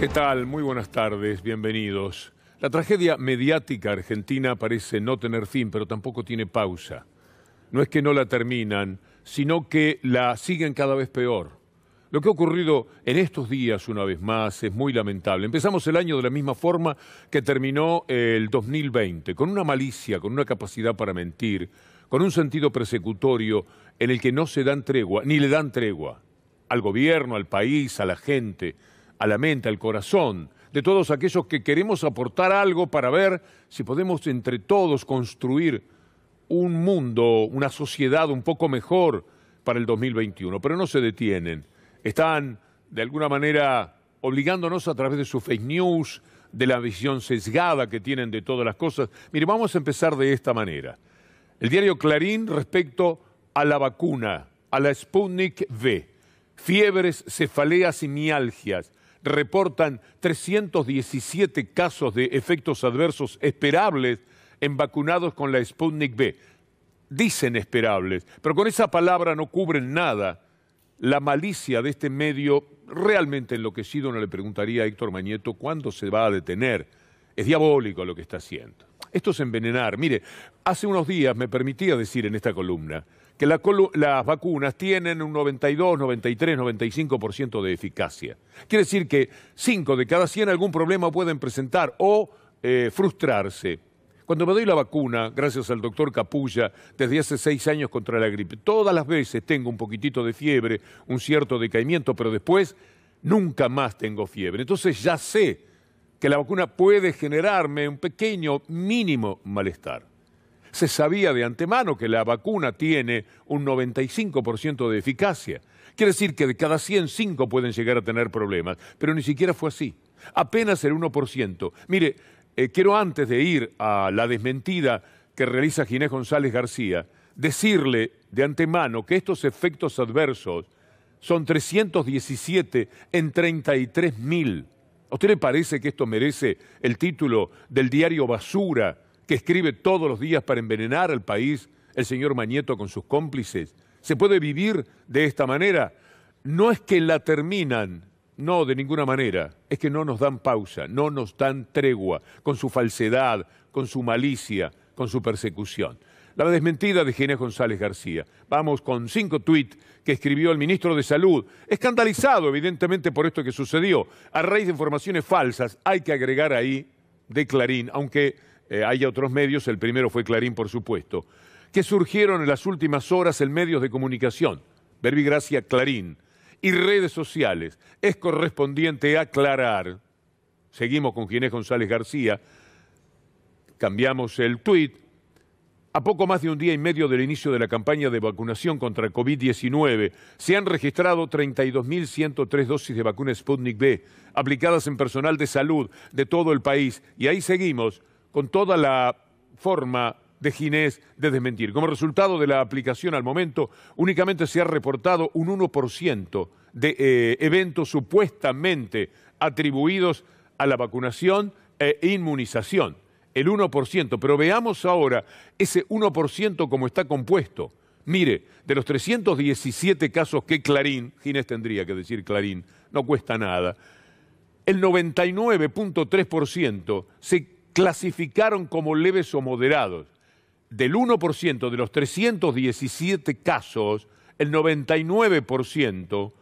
¿Qué tal? Muy buenas tardes, bienvenidos. La tragedia mediática argentina parece no tener fin, pero tampoco tiene pausa. No es que no la terminan, sino que la siguen cada vez peor. Lo que ha ocurrido en estos días, una vez más, es muy lamentable. Empezamos el año de la misma forma que terminó el 2020, con una malicia, con una capacidad para mentir, con un sentido persecutorio en el que no se dan tregua, ni le dan tregua al gobierno, al país, a la gente, a la mente, al corazón, de todos aquellos que queremos aportar algo para ver si podemos entre todos construir un mundo, una sociedad un poco mejor para el 2021. Pero no se detienen. Están, de alguna manera, obligándonos a través de su fake news, de la visión sesgada que tienen de todas las cosas. Mire, vamos a empezar de esta manera. El diario Clarín respecto a la vacuna, a la Sputnik V. Fiebres, cefaleas y mialgias. Reportan 317 casos de efectos adversos esperables en vacunados con la Sputnik V. Dicen esperables, pero con esa palabra no cubren nada. La malicia de este medio, realmente enloquecido, no le preguntaría a Héctor Mañeto cuándo se va a detener. Es diabólico lo que está haciendo. Esto es envenenar. Mire, hace unos días me permitía decir en esta columna que las vacunas tienen un 92, 93, 95% de eficacia. Quiere decir que 5 de cada 100 algún problema pueden presentar o frustrarse. Cuando me doy la vacuna, gracias al doctor Capulla, desde hace 6 años contra la gripe, todas las veces tengo un poquitito de fiebre, un cierto decaimiento, pero después nunca más tengo fiebre. Entonces ya sé que la vacuna puede generarme un pequeño, mínimo malestar. Se sabía de antemano que la vacuna tiene un 95% de eficacia. Quiere decir que de cada 100, 5 pueden llegar a tener problemas, pero ni siquiera fue así. Apenas el 1%. Mire, quiero antes de ir a la desmentida que realiza Ginés González García, decirle de antemano que estos efectos adversos son 317 en 33.000. ¿A usted le parece que esto merece el título del diario basura que escribe todos los días para envenenar al país el señor Mañeto con sus cómplices? ¿Se puede vivir de esta manera? No es que la terminan, no, de ninguna manera. Es que no nos dan pausa, no nos dan tregua con su falsedad, con su malicia, con su persecución. La desmentida de Ginés González García. Vamos con 5 tuits que escribió el ministro de Salud, escandalizado evidentemente por esto que sucedió, a raíz de informaciones falsas, hay que agregar ahí, de Clarín, aunque haya otros medios, el primero fue Clarín por supuesto, que surgieron en las últimas horas en medios de comunicación, verbigracia Clarín, y redes sociales. Es correspondiente aclarar, seguimos con Ginés González García, cambiamos el tuit. A poco más de un día y medio del inicio de la campaña de vacunación contra el COVID-19, se han registrado 32.103 dosis de vacuna Sputnik V, aplicadas en personal de salud de todo el país. Y ahí seguimos con toda la forma de Ginés de desmentir. Como resultado de la aplicación al momento, únicamente se ha reportado un 1% de eventos supuestamente atribuidos a la vacunación e inmunización. El 1%, pero veamos ahora ese 1% cómo está compuesto. Mire, de los 317 casos que Clarín, Ginés tendría que decir Clarín, no cuesta nada, el 99.3% se clasificaron como leves o moderados. Del 1% de los 317 casos, el 99%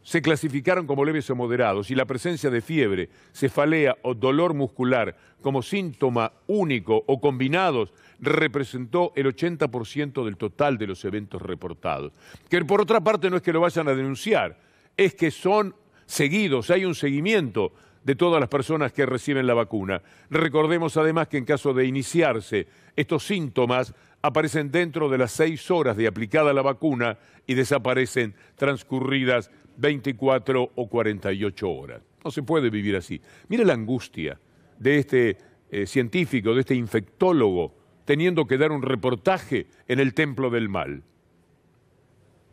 se clasificaron como leves o moderados y la presencia de fiebre, cefalea o dolor muscular como síntoma único o combinados representó el 80% del total de los eventos reportados. Que por otra parte no es que lo vayan a denunciar, es que son seguidos, hay un seguimiento de todas las personas que reciben la vacuna. Recordemos además que en caso de iniciarse estos síntomas aparecen dentro de las 6 horas de aplicada la vacuna y desaparecen transcurridas 24 o 48 horas. No se puede vivir así. Mire la angustia de este científico, de este infectólogo, teniendo que dar un reportaje en el templo del mal.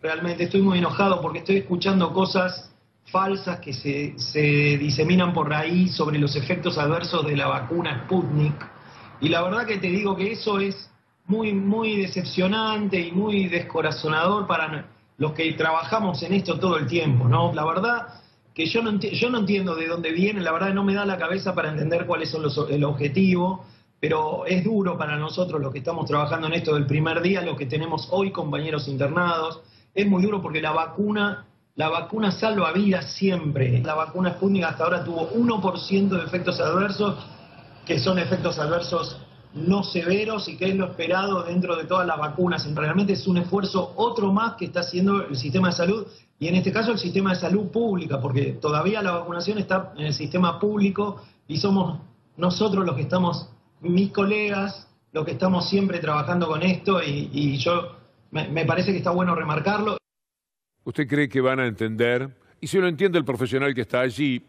Realmente estoy muy enojado porque estoy escuchando cosas falsas que se diseminan por ahí sobre los efectos adversos de la vacuna Sputnik. Y la verdad que te digo que eso es muy decepcionante y muy descorazonador para los que trabajamos en esto todo el tiempo, ¿no? La verdad que yo no entiendo de dónde viene, la verdad no me da la cabeza para entender cuáles son el objetivo, pero es duro para nosotros los que estamos trabajando en esto del primer día, los que tenemos hoy compañeros internados, es muy duro porque la vacuna salva vidas siempre. La vacuna Sputnik hasta ahora tuvo 1% de efectos adversos, que son efectos adversos no severos y que es lo esperado dentro de todas las vacunas. Realmente es un esfuerzo otro más que está haciendo el sistema de salud, y en este caso el sistema de salud pública, porque todavía la vacunación está en el sistema público y somos nosotros los que estamos, mis colegas, los que estamos siempre trabajando con esto, y yo me parece que está bueno remarcarlo. ¿Usted cree que van a entender? Y si lo entiende el profesional que está allí,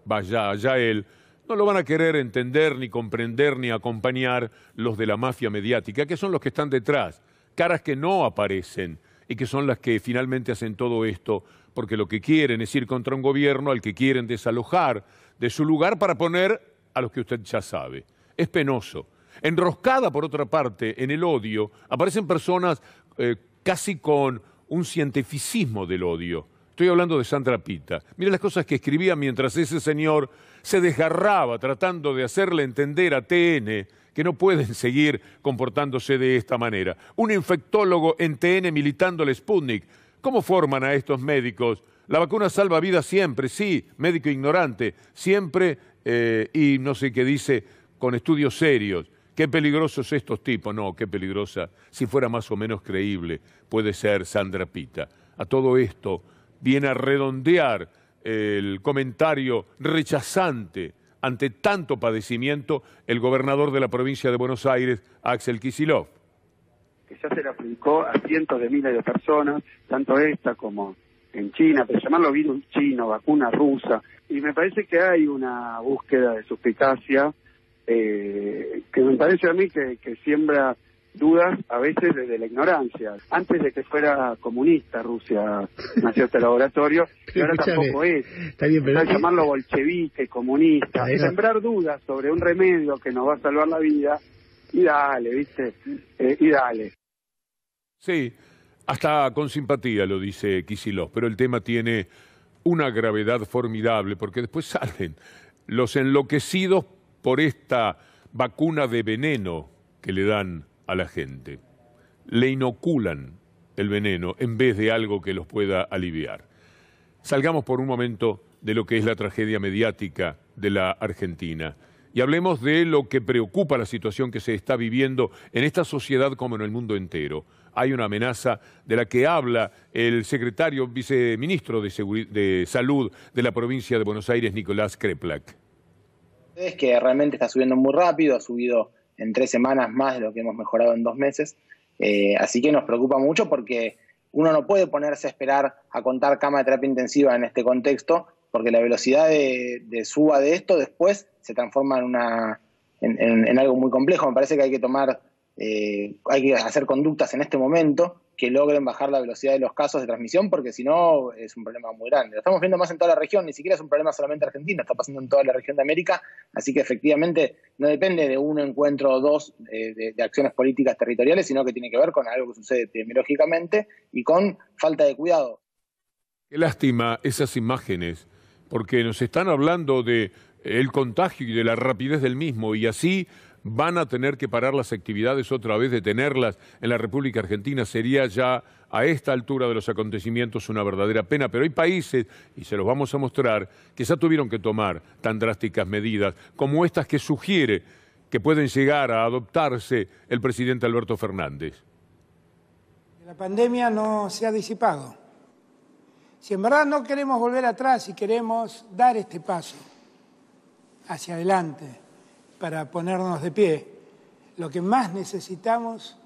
vaya allá él, no lo van a querer entender, ni comprender, ni acompañar los de la mafia mediática, que son los que están detrás, caras que no aparecen y que son las que finalmente hacen todo esto, porque lo que quieren es ir contra un gobierno al que quieren desalojar de su lugar para poner a los que usted ya sabe. Es penoso. Enroscada, por otra parte, en el odio, aparecen personas casi con un cientificismo del odio. Estoy hablando de Sandra Pita. Mire las cosas que escribía mientras ese señor se desgarraba tratando de hacerle entender a TN que no pueden seguir comportándose de esta manera. Un infectólogo en TN militando el Sputnik. ¿Cómo forman a estos médicos? La vacuna salva vidas siempre, sí, médico ignorante, siempre, y no sé qué dice, con estudios serios. Qué peligrosos estos tipos. No, qué peligrosa, si fuera más o menos creíble, puede ser Sandra Pita. A todo esto viene a redondear el comentario rechazante ante tanto padecimiento el gobernador de la provincia de Buenos Aires, Axel Kicillof. Que ya se le aplicó a cientos de miles de personas, tanto esta como en China, pero llamarlo virus chino, vacuna rusa, y me parece que hay una búsqueda de suspicacia que me parece a mí que siembra dudas a veces desde la ignorancia. Antes de que fuera comunista, Rusia nació este laboratorio, y ahora tampoco es. Está bien, pero llamarlo bolchevique, comunista, sembrar dudas sobre un remedio que nos va a salvar la vida, y dale, ¿viste? Y dale. Sí, hasta con simpatía lo dice Kicillof, pero el tema tiene una gravedad formidable, porque después salen los enloquecidos por esta vacuna de veneno que le dan a la gente. Le inoculan el veneno en vez de algo que los pueda aliviar. Salgamos por un momento de lo que es la tragedia mediática de la Argentina y hablemos de lo que preocupa la situación que se está viviendo en esta sociedad como en el mundo entero. Hay una amenaza de la que habla el secretario viceministro de Salud de la provincia de Buenos Aires, Nicolás Kreplak. Es que realmente está subiendo muy rápido, ha subido en 3 semanas más de lo que hemos mejorado en 2 meses, así que nos preocupa mucho porque uno no puede ponerse a esperar a contar cama de terapia intensiva en este contexto, porque la velocidad de suba de esto después se transforma en algo muy complejo. Me parece que hay que hacer conductas en este momento que logren bajar la velocidad de los casos de transmisión, porque si no es un problema muy grande. Lo estamos viendo más en toda la región, ni siquiera es un problema solamente argentino, está pasando en toda la región de América, así que efectivamente no depende de un encuentro o dos de acciones políticas territoriales, sino que tiene que ver con algo que sucede epidemiológicamente y con falta de cuidado. Qué lástima esas imágenes, porque nos están hablando de el contagio y de la rapidez del mismo, y así van a tener que parar las actividades otra vez, detenerlas en la República Argentina. Sería ya a esta altura de los acontecimientos una verdadera pena, pero hay países, y se los vamos a mostrar, que ya tuvieron que tomar tan drásticas medidas como estas que sugiere que pueden llegar a adoptarse el presidente Alberto Fernández. La pandemia no se ha disipado. Si en verdad no queremos volver atrás y queremos dar este paso hacia adelante para ponernos de pie, lo que más necesitamos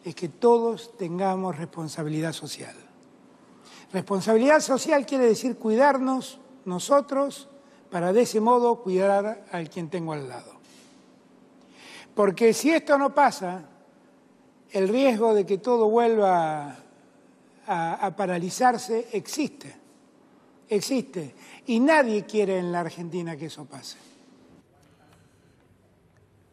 es que todos tengamos responsabilidad social. Responsabilidad social quiere decir cuidarnos nosotros para de ese modo cuidar al quien tengo al lado. Porque si esto no pasa, el riesgo de que todo vuelva a paralizarse existe. Y nadie quiere en la Argentina que eso pase.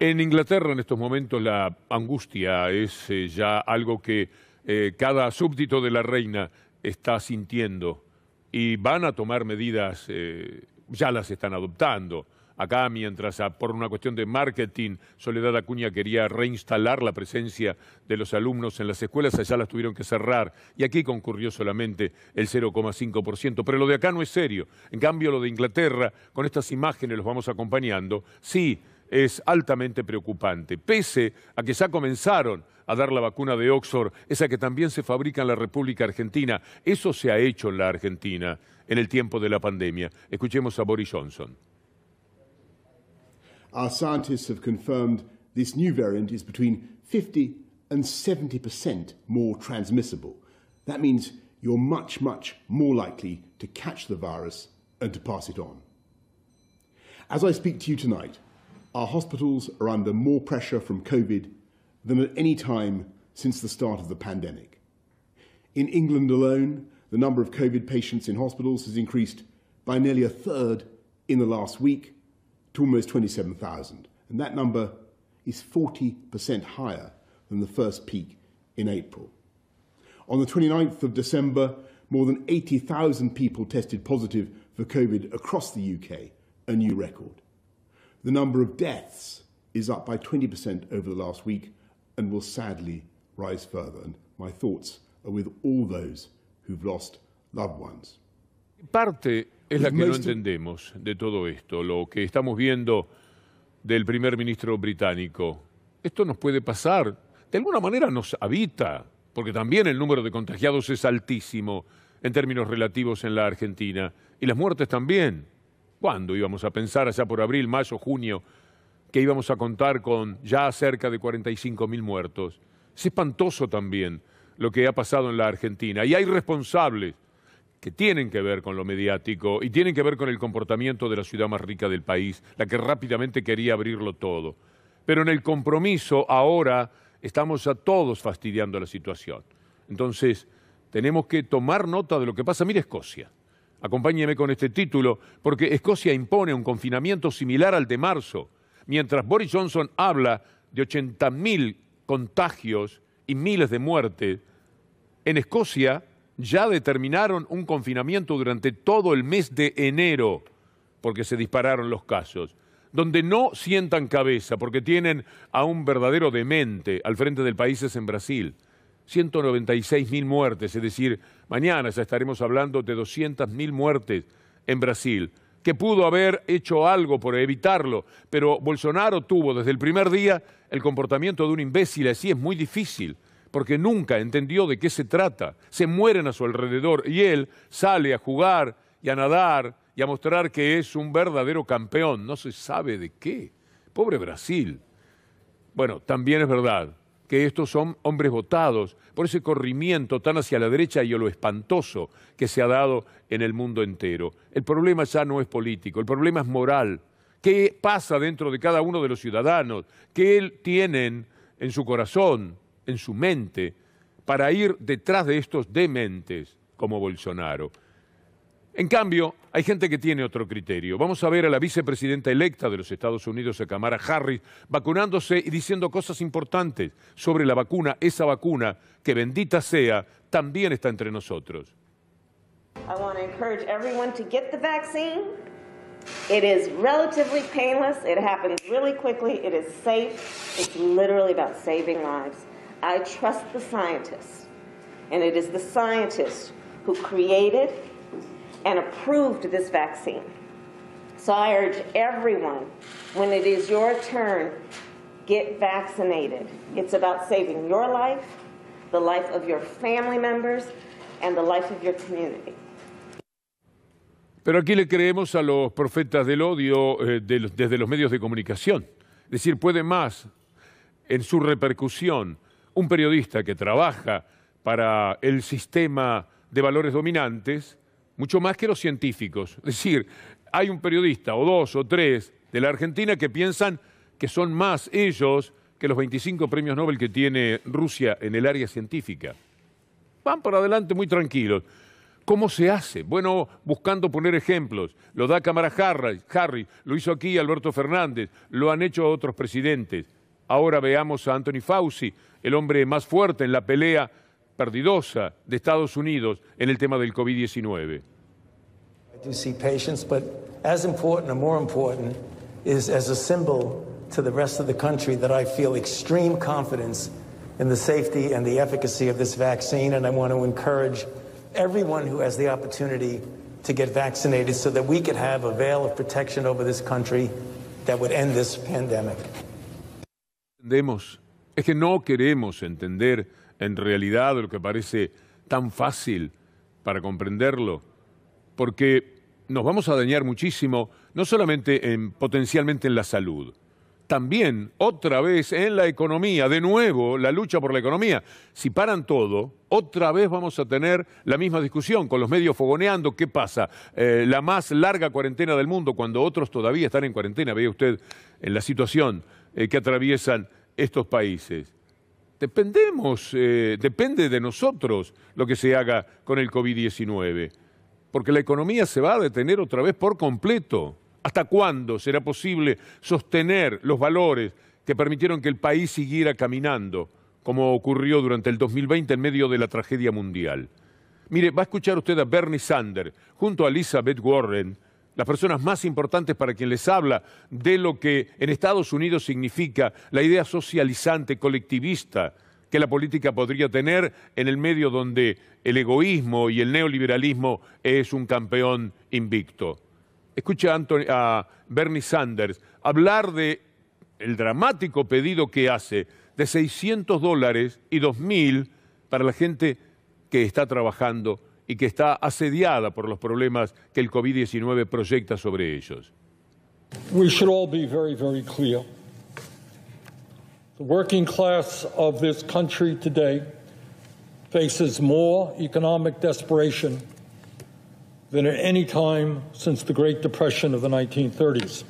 En Inglaterra en estos momentos la angustia es ya algo que cada súbdito de la reina está sintiendo. y van a tomar medidas, ya las están adoptando. Acá, mientras por una cuestión de marketing, Soledad Acuña quería reinstalar la presencia de los alumnos en las escuelas, allá las tuvieron que cerrar, y aquí concurrió solamente el 0,5%. Pero lo de acá no es serio. En cambio, lo de Inglaterra, con estas imágenes los vamos acompañando, sí, es altamente preocupante. Pese a que ya comenzaron a dar la vacuna de Oxford, esa que también se fabrica en la República Argentina. Eso se ha hecho en la Argentina en el tiempo de la pandemia. Escuchemos a Boris Johnson. Our scientists have confirmed this new variant is between 50 and 70% more transmissible. That means you're much, much more likely to catch the virus and to pass it on. As I speak to you tonight, our hospitals are under more pressure from COVID than at any time since the start of the pandemic. In England alone, the number of COVID patients in hospitals has increased by nearly a third in the last week, to almost 27,000, and that number is 40% higher than the first peak in April. On the 29th of December, more than 80,000 people tested positive for COVID across the UK, a new record. The number of deaths is up by 20% over the last week and will sadly rise further. And my thoughts are with all those who've lost loved ones. Parte es la que no entendemos de todo esto, lo que estamos viendo del primer ministro británico. Esto nos puede pasar, de alguna manera nos habita, porque también el número de contagiados es altísimo en términos relativos en la Argentina, y las muertes también. ¿Cuándo íbamos a pensar allá por abril, mayo, junio, que íbamos a contar con ya cerca de 45.000 muertos? Es espantoso también lo que ha pasado en la Argentina, y hay responsables que tienen que ver con lo mediático y tienen que ver con el comportamiento de la ciudad más rica del país, la que rápidamente quería abrirlo todo. Pero en el compromiso ahora estamos a todos fastidiando la situación. Entonces, tenemos que tomar nota de lo que pasa. Mire Escocia, acompáñeme con este título, porque Escocia impone un confinamiento similar al de marzo, mientras Boris Johnson habla de 80.000 contagios y miles de muertes. En Escocia ya determinaron un confinamiento durante todo el mes de enero, porque se dispararon los casos, donde no sientan cabeza, porque tienen a un verdadero demente al frente del país es en Brasil. 196.000 muertes, es decir, mañana ya estaremos hablando de 200.000 muertes en Brasil, que pudo haber hecho algo por evitarlo, pero Bolsonaro tuvo desde el primer día el comportamiento de un imbécil, así es muy difícil, porque nunca entendió de qué se trata. Se mueren a su alrededor y él sale a jugar y a nadar y a mostrar que es un verdadero campeón. No se sabe de qué. Pobre Brasil. Bueno, también es verdad que estos son hombres votados por ese corrimiento tan hacia la derecha y a lo espantoso que se ha dado en el mundo entero. El problema ya no es político, el problema es moral. ¿Qué pasa dentro de cada uno de los ciudadanos? ¿Qué tienen en su corazón, en su mente, para ir detrás de estos dementes como Bolsonaro? En cambio, hay gente que tiene otro criterio. Vamos a ver a la vicepresidenta electa de los Estados Unidos, Kamala Harris, vacunándose y diciendo cosas importantes sobre la vacuna, esa vacuna que, bendita sea, también está entre nosotros. I want to encourage everyone to get the vaccine. It is relatively painless. It happens really quickly. It is safe. It's literally about saving lives. I trust the scientists, and it is the scientists who created and approved this vaccine. So I urge everyone, when it is your turn, get vaccinated. It's about saving your life, the life of your family members, and the life of your community. Pero aquí le creemos a los profetas del odio desde los medios de comunicación. Es decir, puede más en su repercusión un periodista que trabaja para el sistema de valores dominantes, mucho más que los científicos. Es decir, hay un periodista o dos o tres de la Argentina que piensan que son más ellos que los 25 premios Nobel que tiene Rusia en el área científica. Van para adelante muy tranquilos. ¿Cómo se hace? Bueno, buscando poner ejemplos. Lo da Kamala Harris, lo hizo aquí Alberto Fernández, lo han hecho otros presidentes. Ahora veamos a Anthony Fauci, el hombre más fuerte en la pelea perdidosa de Estados Unidos en el tema del COVID-19. I do see patients, but as important or more important is as a symbol to the rest of the country that I feel extreme confidence in the safety and the efficacy of this vaccine, and I want to encourage everyone who has the opportunity to get vaccinated so that we could have a veil of protection over this country that would end this pandemic. Entendemos, es que no queremos entender en realidad lo que parece tan fácil para comprenderlo, porque nos vamos a dañar muchísimo, no solamente potencialmente en la salud, también otra vez en la economía, de nuevo la lucha por la economía. Si paran todo, otra vez vamos a tener la misma discusión, con los medios fogoneando. ¿Qué pasa? La más larga cuarentena del mundo, cuando otros todavía están en cuarentena. Vea usted en la situación que atraviesan estos países. Depende de nosotros lo que se haga con el COVID-19, porque la economía se va a detener otra vez por completo. ¿Hasta cuándo será posible sostener los valores que permitieron que el país siguiera caminando, como ocurrió durante el 2020 en medio de la tragedia mundial? Mire, va a escuchar usted a Bernie Sanders junto a Elizabeth Warren, las personas más importantes para quien les habla de lo que en Estados Unidos significa la idea socializante, colectivista, que la política podría tener en el medio donde el egoísmo y el neoliberalismo es un campeón invicto. Escucha a Bernie Sanders hablar de el dramático pedido que hace de $600 y $2.000 para la gente que está trabajando y que está asediada por los problemas que el COVID-19 proyecta sobre ellos. We should all be very, very clear. The working class of this country today faces more economic desperation than at any time since the Great Depression of the 1930s.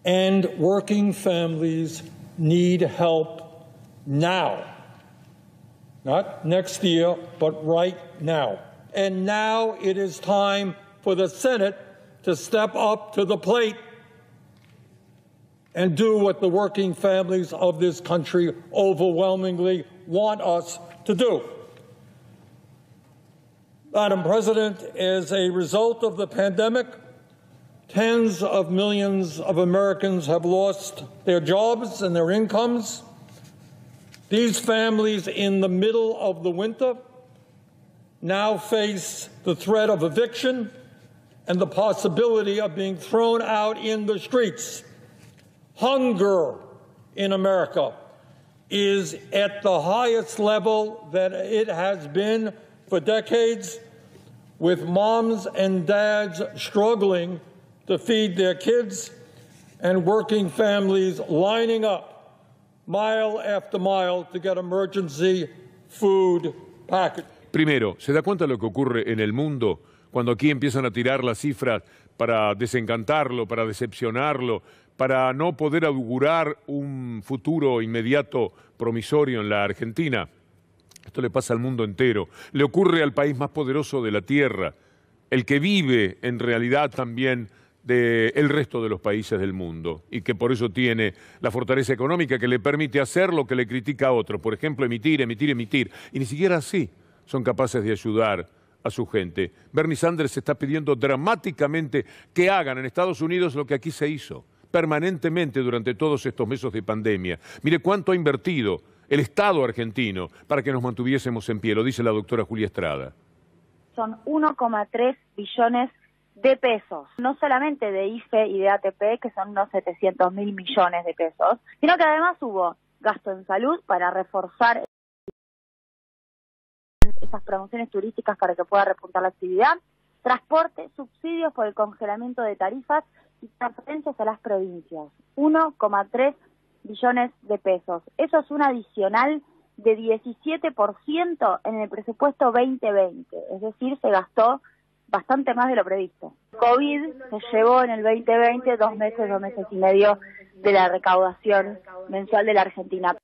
And working families need help now. Not next year, but right now. And now it is time for the Senate to step up to the plate and do what the working families of this country overwhelmingly want us to do. Madam President, as a result of the pandemic, tens of millions of Americans have lost their jobs and their incomes. These families in the middle of the winter now face the threat of eviction and the possibility of being thrown out in the streets. Hunger in America is at the highest level that it has been for decades, with moms and dads struggling to feed their kids and working families lining up mile after mile to get emergency food packages. Primero, ¿se da cuenta de lo que ocurre en el mundo cuando aquí empiezan a tirar las cifras para desencantarlo, para decepcionarlo, para no poder augurar un futuro inmediato promisorio en la Argentina? Esto le pasa al mundo entero, le ocurre al país más poderoso de la tierra, el que vive en realidad también del resto de los países del mundo y que por eso tiene la fortaleza económica que le permite hacer lo que le critica a otros, por ejemplo, emitir, y ni siquiera así son capaces de ayudar a su gente. Bernie Sanders está pidiendo dramáticamente que hagan en Estados Unidos lo que aquí se hizo permanentemente durante todos estos meses de pandemia. Mire cuánto ha invertido el Estado argentino para que nos mantuviésemos en pie, lo dice la doctora Julia Estrada. Son 1,3 billones de pesos, no solamente de IFE y de ATP, que son unos 700.000 millones de pesos, sino que además hubo gasto en salud para reforzar esas promociones turísticas para que pueda repuntar la actividad, transporte, subsidios por el congelamiento de tarifas y transferencias a las provincias, 1,3 billones de pesos. Eso es un adicional de 17% en el presupuesto 2020, es decir, se gastó bastante más de lo previsto. COVID se llevó en el 2020 2 meses y medio de la recaudación mensual de la Argentina.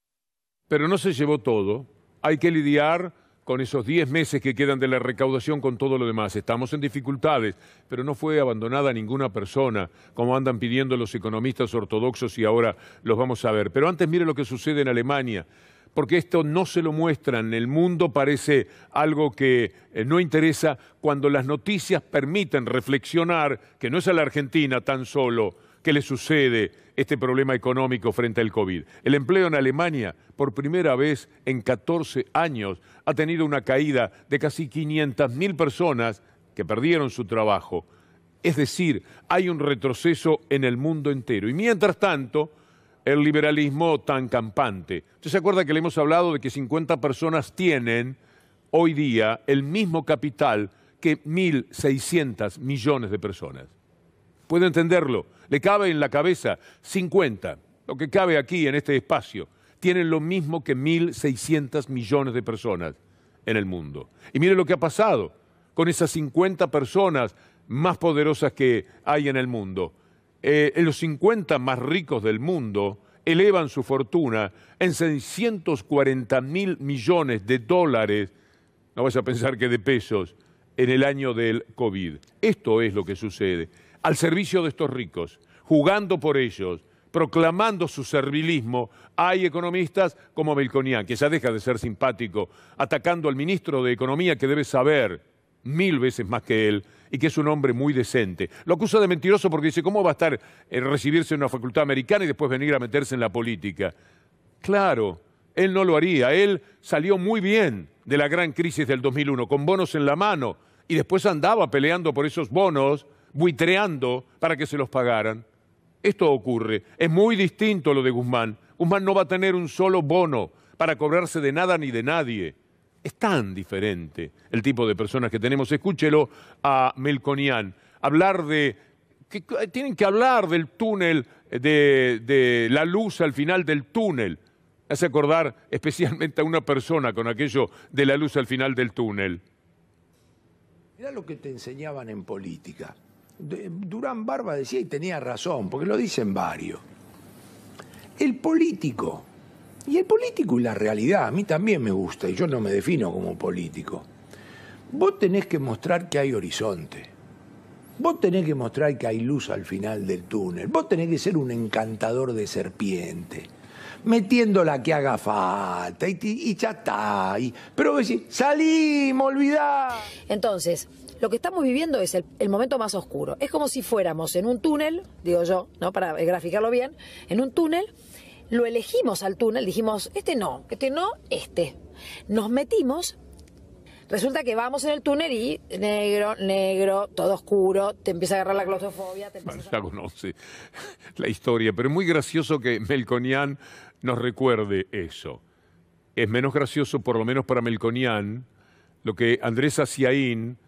Pero no se llevó todo, hay que lidiar con esos 10 meses que quedan de la recaudación con todo lo demás. Estamos en dificultades, pero no fue abandonada ninguna persona, como andan pidiendo los economistas ortodoxos y ahora los vamos a ver. Pero antes mire lo que sucede en Alemania. porque esto no se lo muestran. El mundo parece algo que no interesa cuando las noticias permiten reflexionar que no es a la Argentina tan solo que le sucede este problema económico frente al COVID. El empleo en Alemania, por primera vez en 14 años, ha tenido una caída de casi 500.000 personas que perdieron su trabajo. Es decir, hay un retroceso en el mundo entero. Y mientras tanto, el liberalismo tan campante. ¿Usted se acuerda que le hemos hablado de que 50 personas tienen hoy día el mismo capital que 1.600 millones de personas? ¿Puede entenderlo? Le cabe en la cabeza 50, lo que cabe aquí en este espacio, tienen lo mismo que 1.600 millones de personas en el mundo. Y mire lo que ha pasado con esas 50 personas más poderosas que hay en el mundo. Los 50 más ricos del mundo elevan su fortuna en 640.000 millones de dólares, no vas a pensar que de pesos, en el año del COVID. Esto es lo que sucede. Al servicio de estos ricos, jugando por ellos, proclamando su servilismo, hay economistas como Melconian, que ya deja de ser simpático, atacando al ministro de Economía, que debe saber 1000 veces más que él, y que es un hombre muy decente. Lo acusa de mentiroso porque dice, ¿cómo va a estar recibirse en una facultad americana y después venir a meterse en la política? Claro, él no lo haría. Él salió muy bien de la gran crisis del 2001, con bonos en la mano, y después andaba peleando por esos bonos, buitreando para que se los pagaran. Esto ocurre. Es muy distinto lo de Guzmán. Guzmán no va a tener un solo bono para cobrarse de nada ni de nadie. Es tan diferente el tipo de personas que tenemos. Escúchelo a Melconian hablar de que tienen que hablar del túnel, de la luz al final del túnel. Me hace acordar especialmente a una persona con aquello de la luz al final del túnel. Mirá lo que te enseñaban en política. Durán Barba decía, y tenía razón, porque lo dicen varios. El político, y la realidad, a mí también me gusta, y yo no me defino como político. Vos tenés que mostrar que hay horizonte. Vos tenés que mostrar que hay luz al final del túnel. Vos tenés que ser un encantador de serpiente, metiendo la que haga falta, y ya está. Pero vos decís, salimos, olvidá. Entonces, lo que estamos viviendo es el momento más oscuro. Es como si fuéramos en un túnel, digo yo, ¿no? Para graficarlo bien, en un túnel, lo elegimos al túnel, dijimos, este no, este. Nos metimos, resulta que vamos en el túnel y negro, todo oscuro, te empieza a agarrar la claustrofobia. Ya conoce la historia, pero es muy gracioso que Melconian nos recuerde eso. Es menos gracioso, por lo menos para Melconian, lo que Andrés Aciaín,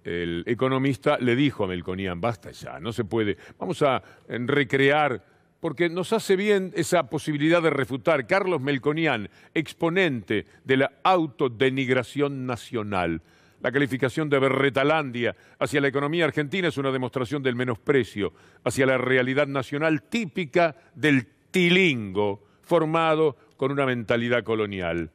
el economista, le dijo a Melconian, basta ya, no se puede, vamos a recrear, porque nos hace bien esa posibilidad de refutar. Carlos Melconian, exponente de la autodenigración nacional. La calificación de Berretalandia hacia la economía argentina es una demostración del menosprecio hacia la realidad nacional típica del tilingo formado con una mentalidad colonial.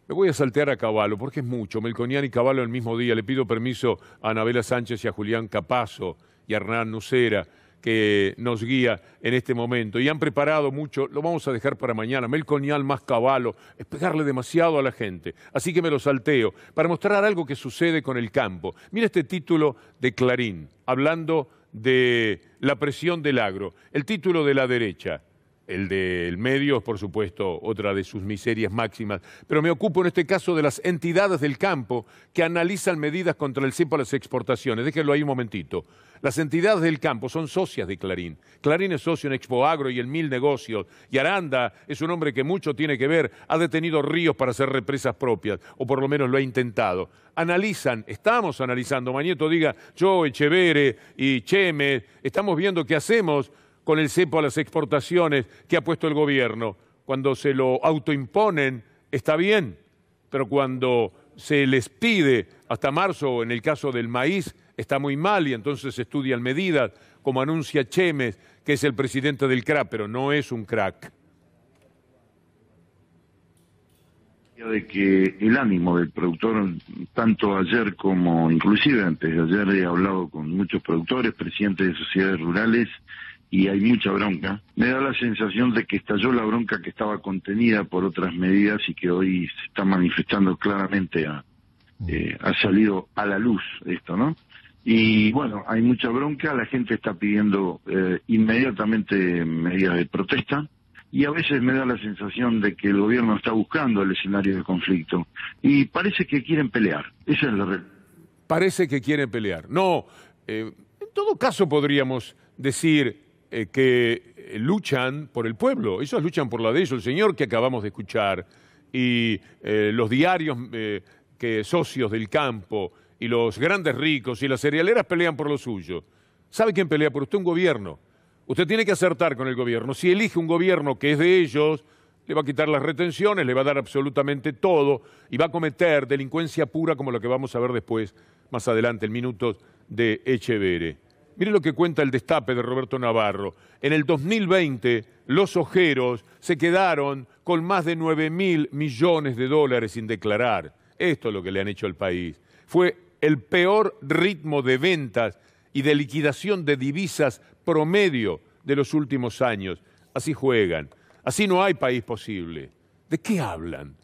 Me voy a saltear a Cavallo, porque es mucho. Melconian y Cavallo el mismo día. Le pido permiso a Anabela Sánchez y a Julián Capazo y a Hernán Nucera, que nos guía en este momento. Y han preparado mucho, lo vamos a dejar para mañana. Melconian más Cavallo, es pegarle demasiado a la gente. Así que me lo salteo, para mostrar algo que sucede con el campo. Mira este título de Clarín, hablando de la presión del agro. El título de la derecha. El del medio es, por supuesto, otra de sus miserias máximas. Pero me ocupo en este caso de las entidades del campo que analizan medidas contra el cepo a las exportaciones. Déjenlo ahí un momentito. Las entidades del campo son socias de Clarín. Clarín es socio en Expo Agro y en 1000 Negocios. Y Aranda es un hombre que mucho tiene que ver. Ha detenido ríos para hacer represas propias, o por lo menos lo ha intentado. Analizan, estamos analizando. Mañeto diga, yo, Echeverre y Cheme, estamos viendo qué hacemos con el cepo a las exportaciones que ha puesto el gobierno. Cuando se lo autoimponen, está bien, pero cuando se les pide hasta marzo, en el caso del maíz, está muy mal, y entonces se estudian medidas, como anuncia Chemes, que es el presidente del CRAC, pero no es un crack. De que el ánimo del productor, tanto ayer como inclusive antes de ayer, he hablado con muchos productores, presidentes de sociedades rurales, y hay mucha bronca, me da la sensación de que estalló la bronca que estaba contenida por otras medidas y que hoy se está manifestando claramente, ha salido a la luz esto, ¿no? Y bueno, hay mucha bronca, la gente está pidiendo inmediatamente medidas de protesta, y a veces me da la sensación de que el gobierno está buscando el escenario de conflicto, y parece que quieren pelear, esa es la realidad. Parece que quieren pelear. No, en todo caso podríamos decir que luchan por el pueblo, ellos luchan por la de ellos, el señor que acabamos de escuchar, y los diarios socios del campo, y los grandes ricos y las cerealeras pelean por lo suyo. ¿Sabe quién pelea por usted? Un gobierno. Usted tiene que acertar con el gobierno. Si elige un gobierno que es de ellos, le va a quitar las retenciones, le va a dar absolutamente todo y va a cometer delincuencia pura como lo que vamos a ver después, más adelante, en minutos de Echeverre. Mire lo que cuenta el Destape de Roberto Navarro. En el 2020, los ojeros se quedaron con más de 9.000 millones de dólares sin declarar. Esto es lo que le han hecho al país. Fue el peor ritmo de ventas y de liquidación de divisas promedio de los últimos años. Así juegan. Así no hay país posible. ¿De qué hablan?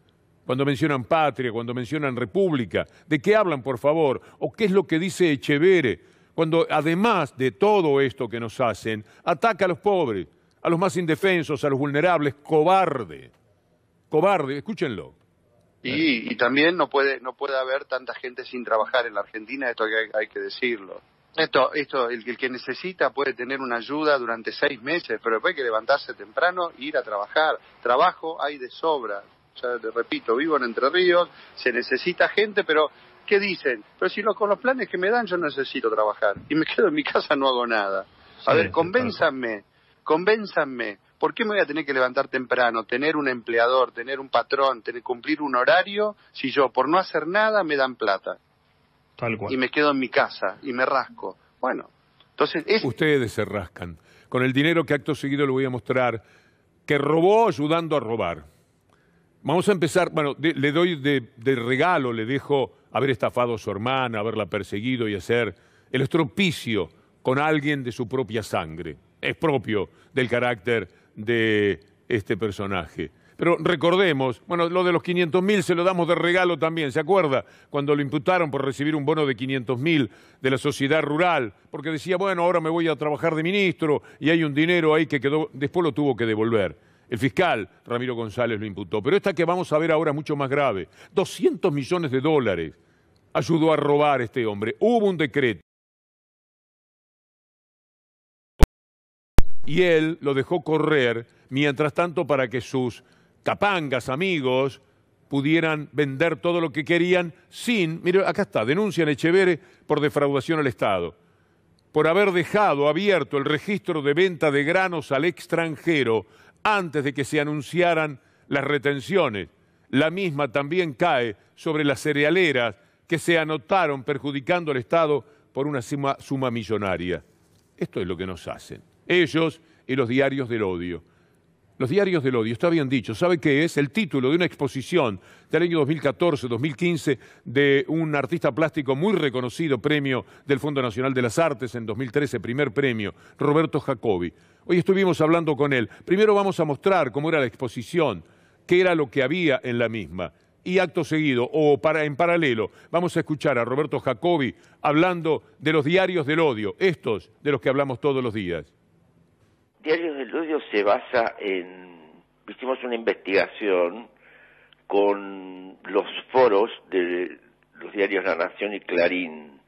Cuando mencionan patria, cuando mencionan república, ¿de qué hablan, por favor? ¿O qué es lo que dice Echeverre? Cuando, además de todo esto que nos hacen, ataca a los pobres, a los más indefensos, a los vulnerables. Cobarde. Cobarde, escúchenlo. Y también no puede haber tanta gente sin trabajar en la Argentina, esto hay que decirlo. El que necesita puede tener una ayuda durante 6 meses, pero después hay que levantarse temprano e ir a trabajar. Trabajo hay de sobra. Ya te repito, vivo en Entre Ríos, se necesita gente, pero ¿qué dicen? Pero si con los planes que me dan yo necesito trabajar y me quedo en mi casa, no hago nada. A ver, convénzanme. ¿Por qué me voy a tener que levantar temprano, tener un empleador, tener un patrón, cumplir un horario, si yo por no hacer nada me dan plata? Tal cual. Y me quedo en mi casa y me rasco. Bueno, entonces... Ustedes se rascan. Con el dinero que acto seguido le voy a mostrar que robó ayudando a robar. Vamos a empezar, bueno, le doy de regalo, le dejo haber estafado a su hermana, haberla perseguido y hacer el estropicio con alguien de su propia sangre. Es propio del carácter de este personaje. Pero recordemos, bueno, lo de los 500.000 se lo damos de regalo también, ¿se acuerda? Cuando lo imputaron por recibir un bono de 500.000 de la sociedad rural, porque decía, bueno, ahora me voy a trabajar de ministro y hay un dinero ahí que quedó, después lo tuvo que devolver. El fiscal Ramiro González lo imputó. Pero esta que vamos a ver ahora es mucho más grave. 200 millones de dólares ayudó a robar este hombre. Hubo un decreto. Y él lo dejó correr, mientras tanto, para que sus capangas, amigos, pudieran vender todo lo que querían sin... Mire, acá está, denuncian a Echeverre por defraudación al Estado, por haber dejado abierto el registro de venta de granos al extranjero antes de que se anunciaran las retenciones. La misma también cae sobre las cerealeras que se anotaron perjudicando al Estado por una suma millonaria. Esto es lo que nos hacen. Ellos y los diarios del odio. Los diarios del odio, está bien dicho, ¿sabe qué es? El título de una exposición del año 2014-2015 de un artista plástico muy reconocido, premio del Fondo Nacional de las Artes en 2013, primer premio, Roberto Jacobi. Hoy estuvimos hablando con él. Primero vamos a mostrar cómo era la exposición, qué era lo que había en la misma. Y acto seguido, en paralelo, vamos a escuchar a Roberto Jacobi hablando de los diarios del odio, estos de los que hablamos todos los días. Diarios del Odio se basa hicimos una investigación con los foros de los diarios La Nación y Clarín,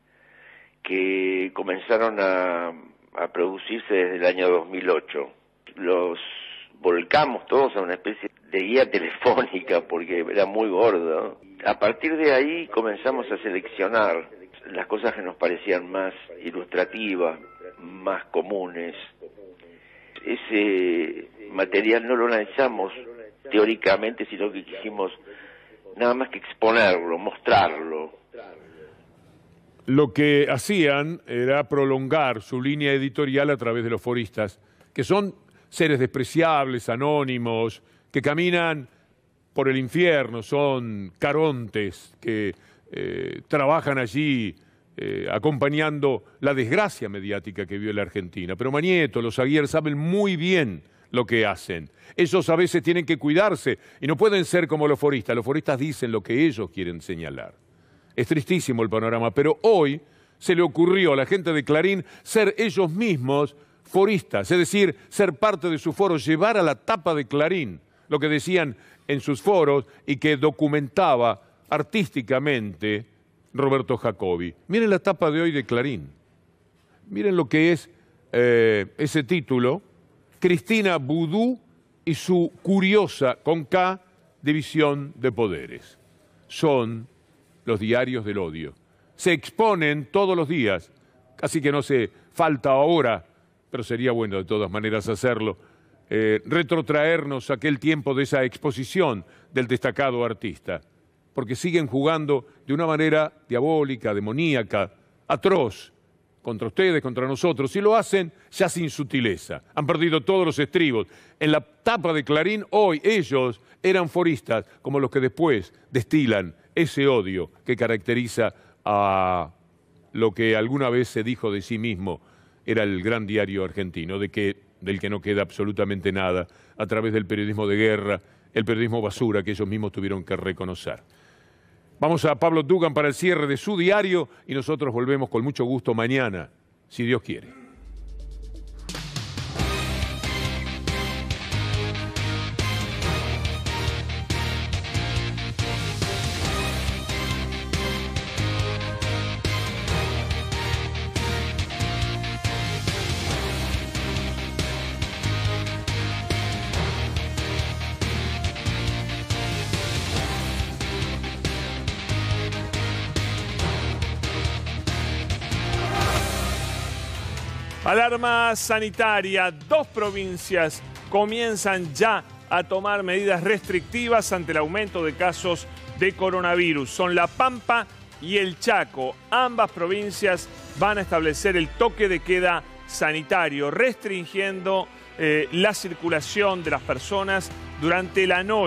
que comenzaron a producirse desde el año 2008. Los volcamos todos a una especie de guía telefónica porque era muy gordo. A partir de ahí comenzamos a seleccionar las cosas que nos parecían más ilustrativas, más comunes. Ese material no lo analizamos teóricamente, sino que quisimos nada más que exponerlo, mostrarlo. Lo que hacían era prolongar su línea editorial a través de los foristas, que son seres despreciables, anónimos, que caminan por el infierno, son carontes que trabajan allí acompañando la desgracia mediática que vive la Argentina. Pero Mañeto, los Aguirre saben muy bien lo que hacen. Ellos a veces tienen que cuidarse y no pueden ser como los foristas. Los foristas dicen lo que ellos quieren señalar. Es tristísimo el panorama, pero hoy se le ocurrió a la gente de Clarín ser ellos mismos foristas, es decir, ser parte de su foro, llevar a la tapa de Clarín lo que decían en sus foros y que documentaba artísticamente Roberto Jacobi. Miren la tapa de hoy de Clarín. Miren lo que es ese título, Cristina Vudú y su curiosa, con K, división de poderes. Son los diarios del odio. Se exponen todos los días, casi que no se falta ahora, pero sería bueno de todas maneras hacerlo, retrotraernos a aquel tiempo de esa exposición del destacado artista, porque siguen jugando de una manera diabólica, demoníaca, atroz, contra ustedes, contra nosotros, y lo hacen ya sin sutileza. Han perdido todos los estribos. En la tapa de Clarín, hoy ellos eran foristas, como los que después destilan ese odio que caracteriza a lo que alguna vez se dijo de sí mismo era el gran diario argentino, del que no queda absolutamente nada, a través del periodismo de guerra, el periodismo basura que ellos mismos tuvieron que reconocer. Vamos a Pablo Dugan para el cierre de su diario y nosotros volvemos con mucho gusto mañana, si Dios quiere. Alarma sanitaria. 2 provincias comienzan ya a tomar medidas restrictivas ante el aumento de casos de coronavirus. Son La Pampa y el Chaco. Ambas provincias van a establecer el toque de queda sanitario, restringiendo la circulación de las personas durante la noche.